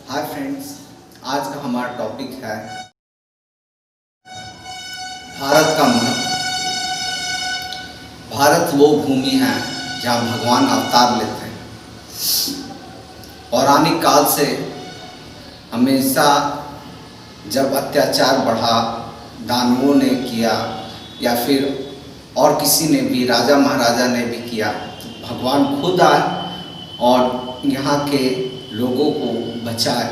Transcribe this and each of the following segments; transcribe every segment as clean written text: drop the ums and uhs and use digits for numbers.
Hi friends, आज का हमारा टॉपिक है भारत का महत्व। भारत वो भूमि है जहाँ भगवान अवतार लेते हैं। पौराणिक काल से हमेशा जब अत्याचार बढ़ा, दानवों ने किया या फिर और किसी ने भी, राजा महाराजा ने भी किया, तो भगवान खुद आए और यहाँ के लोगों को बचाए।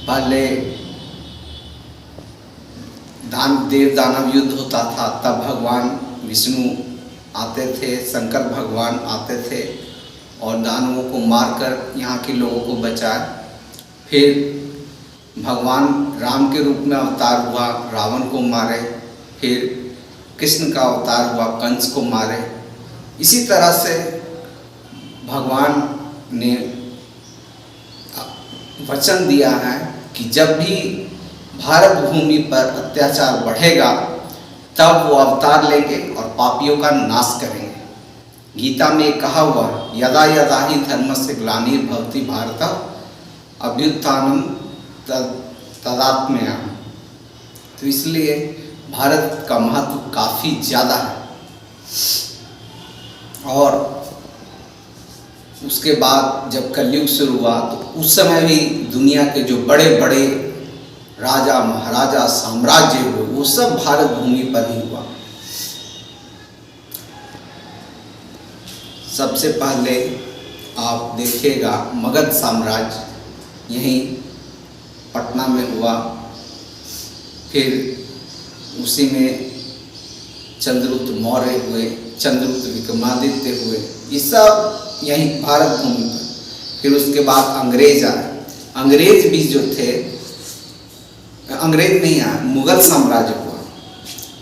पहले देव दानव युद्ध होता था, तब भगवान विष्णु आते थे, शंकर भगवान आते थे और दानवों को मारकर यहाँ के लोगों को बचाए। फिर भगवान राम के रूप में अवतार हुआ, रावण को मारे। फिर कृष्ण का अवतार हुआ, कंस को मारे। इसी तरह से भगवान ने वचन दिया है कि जब भी भारत भूमि पर अत्याचार बढ़ेगा तब वो अवतार लेंगे और पापियों का नाश करेंगे। गीता में कहा हुआ, यदा यदा ही धर्मस्य ग्लानिर्भवति भारत अभ्युत्थानम तदात्म्यम्। तो इसलिए भारत का महत्व काफ़ी ज़्यादा है। और उसके बाद जब कलयुग शुरू हुआ तो उस समय भी दुनिया के जो बड़े बड़े राजा महाराजा साम्राज्य हुए वो सब भारत भूमि पर ही हुआ। सबसे पहले आप देखिएगा मगध साम्राज्य यहीं पटना में हुआ। फिर उसी में चंद्रगुप्त मौर्य हुए, चंद्रगुप्त विक्रमादित्य हुए, ये सब यहीं भारत भूमि पर। फिर उसके बाद अंग्रेज आए। अंग्रेज भी जो थे, अंग्रेज नहीं आए, मुगल साम्राज्य हुआ।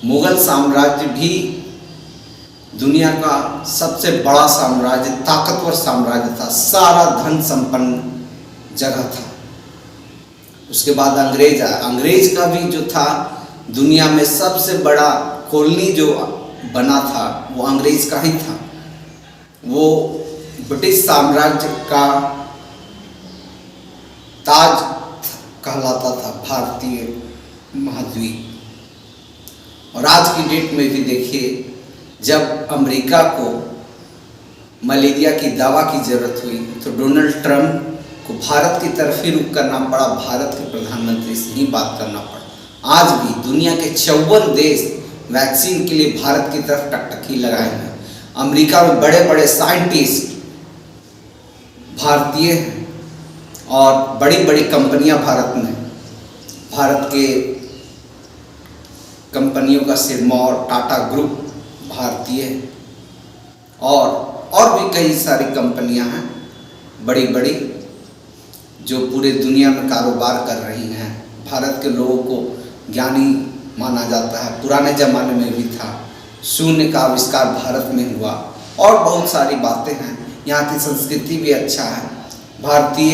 मुगल साम्राज्य भी दुनिया का सबसे बड़ा साम्राज्य, ताकतवर साम्राज्य था, सारा धन संपन्न जगह था। उसके बाद अंग्रेज आए। अंग्रेज का भी जो था, दुनिया में सबसे बड़ा कॉलोनी जो बना था वो अंग्रेज का ही था। वो ब्रिटिश साम्राज्य का ताज कहलाता था भारतीय महाद्वीप। और आज की डेट में भी देखिए, जब अमेरिका को मलेरिया की दवा की जरूरत हुई तो डोनाल्ड ट्रंप को भारत की तरफ ही रुख करना पड़ा, भारत के प्रधानमंत्री से ही बात करना पड़ा। आज भी दुनिया के 54 देश वैक्सीन के लिए भारत की तरफ टकटकी लगाए हैं। अमेरिका में बड़े बड़े साइंटिस्ट भारतीय हैं और बड़ी बड़ी कंपनियां भारत में, भारत के कंपनियों का सिरमौर टाटा ग्रुप भारतीय है। और भी कई सारी कंपनियां हैं बड़ी बड़ी जो पूरे दुनिया में कारोबार कर रही हैं। भारत के लोगों को ज्ञानी माना जाता है, पुराने ज़माने में भी था। शून्य का आविष्कार भारत में हुआ और बहुत सारी बातें हैं। यहाँ की संस्कृति भी अच्छा है। भारतीय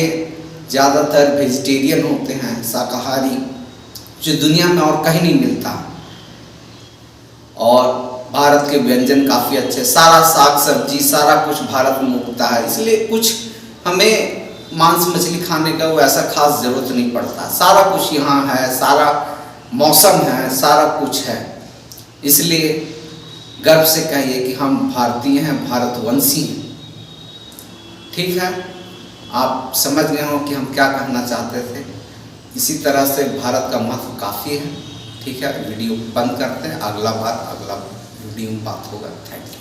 ज़्यादातर वेजिटेरियन होते हैं, शाकाहारी, जो दुनिया में और कहीं नहीं मिलता। और भारत के व्यंजन काफ़ी अच्छे, सारा साग सब्जी सारा कुछ भारत में उगता है। इसलिए कुछ हमें मांस मछली खाने का वो ऐसा खास ज़रूरत नहीं पड़ता। सारा कुछ यहाँ है, सारा मौसम है, सारा कुछ है। इसलिए गर्व से कहिए कि हम भारतीय हैं, भारतवंशी हैं। ठीक है, आप समझ गए हो कि हम क्या कहना चाहते थे। इसी तरह से भारत का महत्व काफ़ी है। ठीक है, वीडियो बंद करते हैं, अगला वीडियो में बात होगा। Thank you.